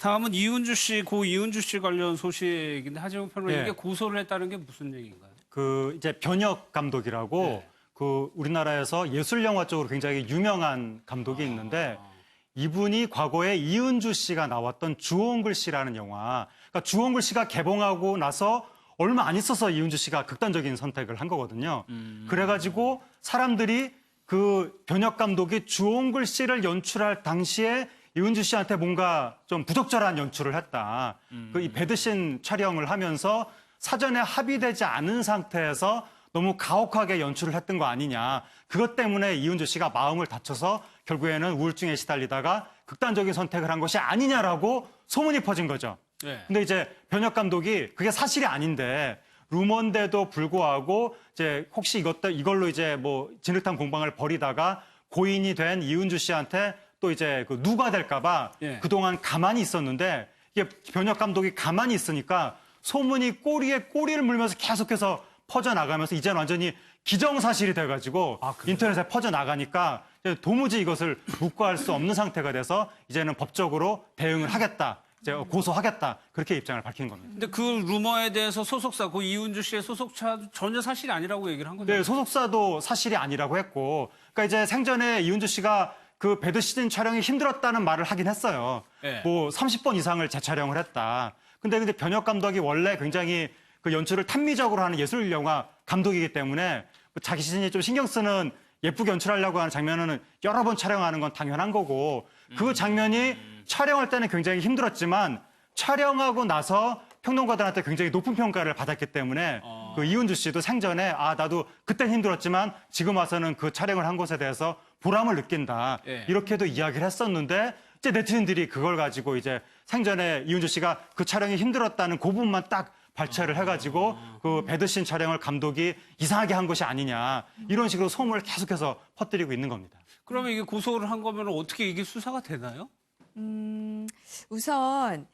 다음은 이은주 씨, 고 이은주 씨 관련 소식인데 하재용 평론가 예. 이게 고소를 했다는 게 무슨 얘기인가요? 그 이제 변혁 감독이라고 네. 그 우리나라에서 예술 영화 쪽으로 굉장히 유명한 감독이 있는데 이분이 과거에 이은주 씨가 나왔던 주홍글 씨라는 영화, 그러니까 주홍글 씨가 개봉하고 나서 얼마 안 있어서 이은주 씨가 극단적인 선택을 한 거거든요. 그래가지고 사람들이 그 변혁 감독이 주홍글 씨를 연출할 당시에 이은주 씨한테 뭔가 좀 부적절한 연출을 했다. 그 이 배드신 촬영을 하면서 사전에 합의되지 않은 상태에서 너무 가혹하게 연출을 했던 거 아니냐. 그것 때문에 이은주 씨가 마음을 다쳐서 결국에는 우울증에 시달리다가 극단적인 선택을 한 것이 아니냐라고 소문이 퍼진 거죠. 네. 근데 이제 변혁 감독이 그게 사실이 아닌데 루머인데도 불구하고 이제 혹시 이걸로 이제 뭐 진흙탕 공방을 벌이다가 고인이 된 이은주 씨한테 또 이제 그 누가 될까봐 예. 그동안 가만히 있었는데 이게 변혁 감독이 가만히 있으니까 소문이 꼬리에 꼬리를 물면서 계속해서 퍼져나가면서 이제는 완전히 기정사실이 돼가지고 인터넷에 퍼져나가니까 이제 도무지 이것을 묵과할 수 없는 상태가 돼서 이제는 법적으로 대응을 하겠다. 이제 고소하겠다. 그렇게 입장을 밝힌 겁니다. 근데 그 루머에 대해서 소속사, 그 이은주 씨의 소속차 전혀 사실이 아니라고 얘기를 한 거죠. 네, 소속사도 사실이 아니라고 했고, 그러니까 이제 생전에 이은주 씨가 그 배드 시즌 촬영이 힘들었다는 말을 하긴 했어요. 네. 뭐 30번 이상을 재촬영을 했다. 근데 변혁 감독이 원래 굉장히 그 연출을 탐미적으로 하는 예술 영화 감독이기 때문에 자기 시즌에 좀 신경 쓰는 예쁘게 연출하려고 하는 장면은 여러 번 촬영하는 건 당연한 거고 그 장면이 촬영할 때는 굉장히 힘들었지만 촬영하고 나서 평론가들한테 굉장히 높은 평가를 받았기 때문에 그 이은주 씨도 생전에 나도 그땐 힘들었지만 지금 와서는 그 촬영을 한 것에 대해서 보람을 느낀다. 예. 이렇게도 이야기를 했었는데 이제 네티즌들이 그걸 가지고 이제 생전에 이은주 씨가 그 촬영이 힘들었다는 그 부분만 딱 발췌를 해가지고 그 배드신 촬영을 감독이 이상하게 한 것이 아니냐 이런 식으로 소문을 계속해서 퍼뜨리고 있는 겁니다. 그러면 이게 고소를 한 거면 어떻게 이게 수사가 되나요? 우선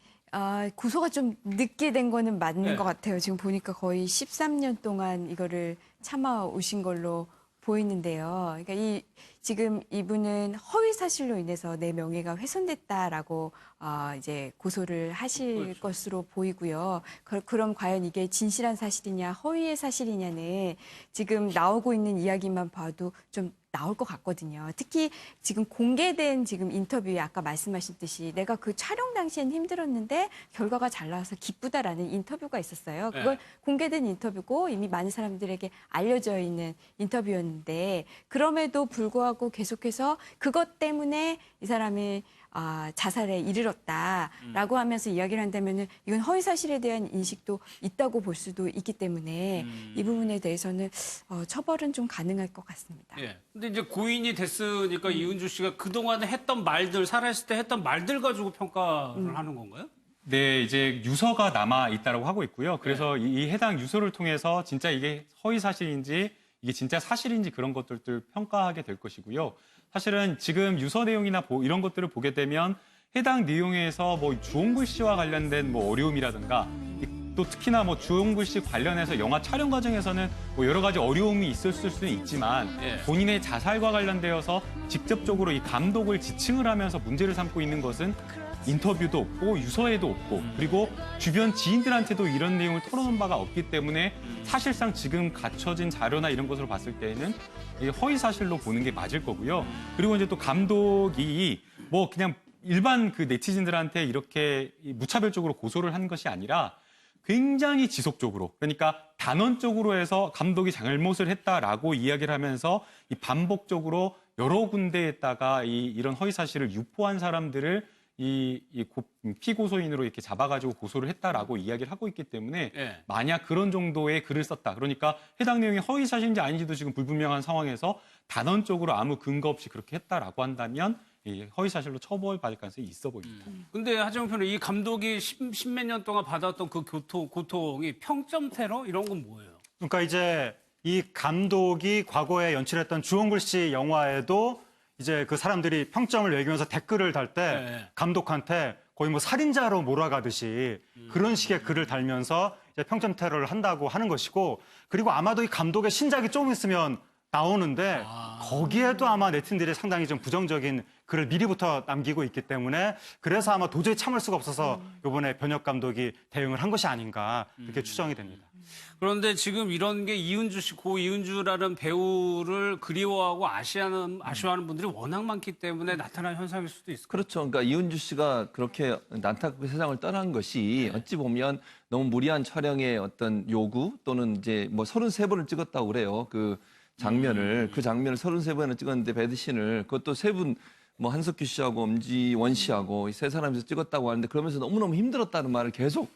고소가 좀 늦게 된 거는 맞는 네. 것 같아요. 지금 보니까 거의 13년 동안 이거를 참아 오신 걸로 보이는데요. 그러니까 지금 이분은 허위 사실로 인해서 내 명예가 훼손됐다라고 이제 고소를 하실 그렇죠. 것으로 보이고요. 그럼 과연 이게 진실한 사실이냐 허위의 사실이냐는 지금 나오고 있는 이야기만 봐도 좀 나올 것 같거든요. 특히 지금 공개된 지금 인터뷰에 아까 말씀하셨듯이 내가 그 촬영 당시엔 힘들었는데 결과가 잘 나와서 기쁘다라는 인터뷰가 있었어요. 그건 네. 공개된 인터뷰고 이미 많은 사람들에게 알려져 있는 인터뷰였는데 그럼에도 불구하고 계속해서 그것 때문에 이 사람이 자살에 이르렀다라고 하면서 이야기를 한다면은 이건 허위 사실에 대한 인식도 있다고 볼 수도 있기 때문에 이 부분에 대해서는 처벌은 좀 가능할 것 같습니다. 예. 근데 이제 고인이 됐으니까 이은주 씨가 그동안에 했던 말들, 살아있을 때 했던 말들 가지고 평가를 하는 건가요? 네, 이제 유서가 남아 있다고 하고 있고요. 그래서 이 해당 유서를 통해서 진짜 이게 허위 사실인지 이게 진짜 사실인지 그런 것들을 평가하게 될 것이고요. 사실은 지금 유서 내용이나 이런 것들을 보게 되면 해당 내용에서 뭐 주홍글 씨와 관련된 뭐 어려움이라든가 또 특히나 뭐 주홍글 씨 관련해서 영화 촬영 과정에서는 뭐 여러 가지 어려움이 있었을 수는 있지만 예. 본인의 자살과 관련되어서 직접적으로 이 감독을 지칭을 하면서 문제를 삼고 있는 것은 인터뷰도 없고 유서에도 없고 그리고 주변 지인들한테도 이런 내용을 털어놓은 바가 없기 때문에 사실상 지금 갖춰진 자료나 이런 것으로 봤을 때에는 이게 허위 사실로 보는 게 맞을 거고요. 그리고 이제 또 감독이 뭐 그냥 일반 그 네티즌들한테 이렇게 무차별적으로 고소를 한 것이 아니라 굉장히 지속적으로 그러니까 단언적으로 해서 감독이 잘못을 했다라고 이야기를 하면서 이 반복적으로 여러 군데에다가 이런 허위 사실을 유포한 사람들을 피고소인으로 이렇게 잡아가지고 고소를 했다라고 이야기를 하고 있기 때문에 예. 만약 그런 정도의 글을 썼다. 그러니까 해당 내용이 허위 사실인지 아닌지도 지금 불분명한 상황에서 단언적으로 아무 근거 없이 그렇게 했다라고 한다면 이 허위 사실로 처벌받을 가능성이 있어 보입니다. 근데 하재용 평론가 이 감독이 십몇 년 동안 받았던 그 고통이 평점 테러 이런 건 뭐예요? 그러니까 이제 이 감독이 과거에 연출했던 주홍글 씨 영화에도 이제 그 사람들이 평점을 매기면서 댓글을 달 때 네. 감독한테 거의 뭐 살인자로 몰아가듯이 그런 식의 글을 달면서 이제 평점 테러를 한다고 하는 것이고 그리고 아마도 이 감독의 신작이 조금 있으면 나오는데 거기에도 아마 네티즌들이 상당히 좀 부정적인 글을 미리부터 남기고 있기 때문에 그래서 아마 도저히 참을 수가 없어서 이번에 변혁 감독이 대응을 한 것이 아닌가 이렇게 추정이 됩니다. 그런데 지금 이런 게 이은주 씨, 고 이은주라는 배우를 그리워하고 아쉬워하는 분들이 워낙 많기 때문에 나타난 현상일 수도 있을 것 그렇죠. 그러니까 이은주 씨가 그렇게 안타깝게 세상을 떠난 것이 어찌 보면 너무 무리한 촬영의 어떤 요구 또는 이제 뭐 33번을 찍었다고 그래요. 그 장면을. 그 장면을 33번을 찍었는데 배드신을 그것도 세 분 뭐 한석규 씨하고 엄지원 씨하고 이 세 사람이서 찍었다고 하는데 그러면서 너무너무 힘들었다는 말을 계속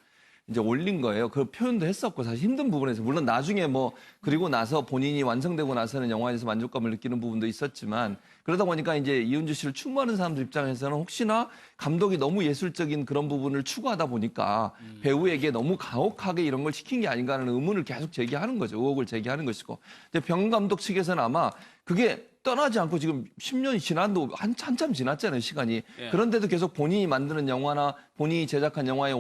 이제 올린 거예요. 그 표현도 했었고 사실 힘든 부분에서 물론 나중에 뭐 그리고 나서 본인이 완성되고 나서는 영화에서 만족감을 느끼는 부분도 있었지만 그러다 보니까 이제 이은주 씨를 추모하는 사람들 입장에서는 혹시나 감독이 너무 예술적인 그런 부분을 추구하다 보니까 배우에게 너무 가혹하게 이런 걸 시킨 게 아닌가 하는 의문을 계속 제기하는 거죠. 의혹을 제기하는 것이고. 근데 병 감독 측에서는 아마 그게 떠나지 않고 지금 10년이 지난도 한참 지났잖아요, 시간이. 예. 그런데도 계속 본인이 만드는 영화나 본인이 제작한 영화에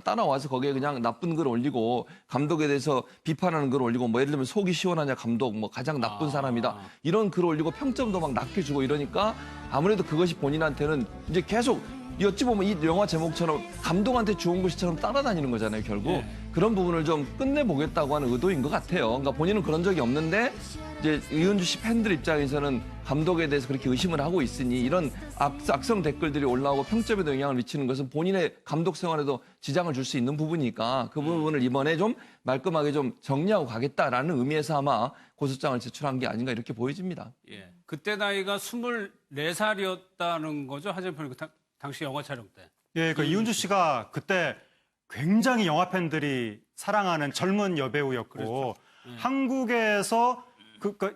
따라와서 거기에 그냥 나쁜 글 올리고 감독에 대해서 비판하는 글 올리고 뭐 예를 들면 속이 시원하냐 감독 뭐 가장 나쁜 사람이다. 이런 글 올리고 평점도 막 낮게 주고 이러니까 아무래도 그것이 본인한테는 이제 계속 어찌 보면 이 영화 제목처럼 감독한테 주온 것처럼 따라다니는 거잖아요, 결국. 예. 그런 부분을 좀 끝내보겠다고 하는 의도인 것 같아요. 그러니까 본인은 그런 적이 없는데 이제 이은주 씨 팬들 입장에서는 감독에 대해서 그렇게 의심을 하고 있으니 이런 악성 댓글들이 올라오고 평점에도 영향을 미치는 것은 본인의 감독 생활에도 지장을 줄 수 있는 부분이니까 그 부분을 이번에 좀 말끔하게 좀 정리하고 가겠다라는 의미에서 아마 고소장을 제출한 게 아닌가 이렇게 보여집니다. 예. 그때 나이가 24살이었다는 거죠, 하재편 그 당시 영화 촬영 때. 예, 그 이은주 씨가 그때 굉장히 영화 팬들이 사랑하는 젊은 여배우였고 한국에서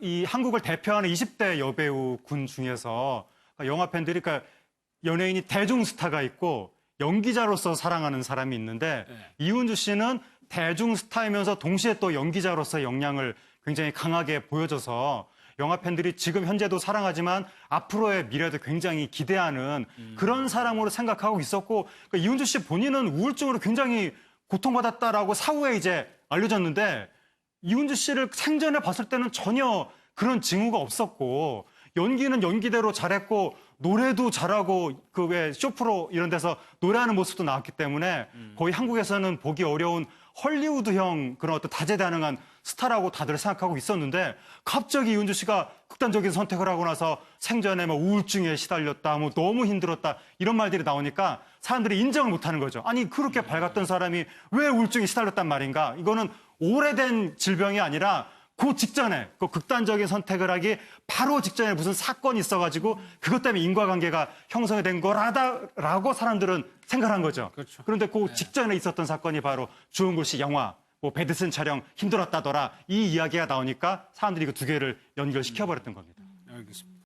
이 한국을 대표하는 20대 여배우 군 중에서 영화 팬들이 그러니까 연예인이 대중 스타가 있고 연기자로서 사랑하는 사람이 있는데 이은주 씨는 대중 스타이면서 동시에 또 연기자로서의 역량을 굉장히 강하게 보여줘서 영화 팬들이 지금 현재도 사랑하지만 앞으로의 미래도 굉장히 기대하는 그런 사람으로 생각하고 있었고 그러니까 이은주 씨 본인은 우울증으로 굉장히 고통받았다라고 사후에 이제 알려졌는데 이은주 씨를 생전에 봤을 때는 전혀 그런 징후가 없었고 연기는 연기대로 잘했고 노래도 잘하고 그 왜 쇼프로 이런 데서 노래하는 모습도 나왔기 때문에 거의 한국에서는 보기 어려운 헐리우드형 그런 어떤 다재다능한 스타라고 다들 생각하고 있었는데 갑자기 이은주 씨가 극단적인 선택을 하고 나서 생전에 뭐 우울증에 시달렸다, 뭐 너무 힘들었다 이런 말들이 나오니까 사람들이 인정을 못하는 거죠. 아니 그렇게 밝았던 사람이 왜 우울증에 시달렸단 말인가? 이거는 오래된 질병이 아니라 그 직전에 그 극단적인 선택을 하기 바로 직전에 무슨 사건이 있어가지고 그것 때문에 인과관계가 형성이 된 거라고 사람들은 생각한 거죠. 그렇죠. 그런데 그 직전에 있었던 사건이 바로 주은굴 씨 영화 뭐 배드슨 촬영 힘들었다더라 이 이야기가 나오니까 사람들이 그 두 개를 연결시켜버렸던 겁니다. 알겠습니다.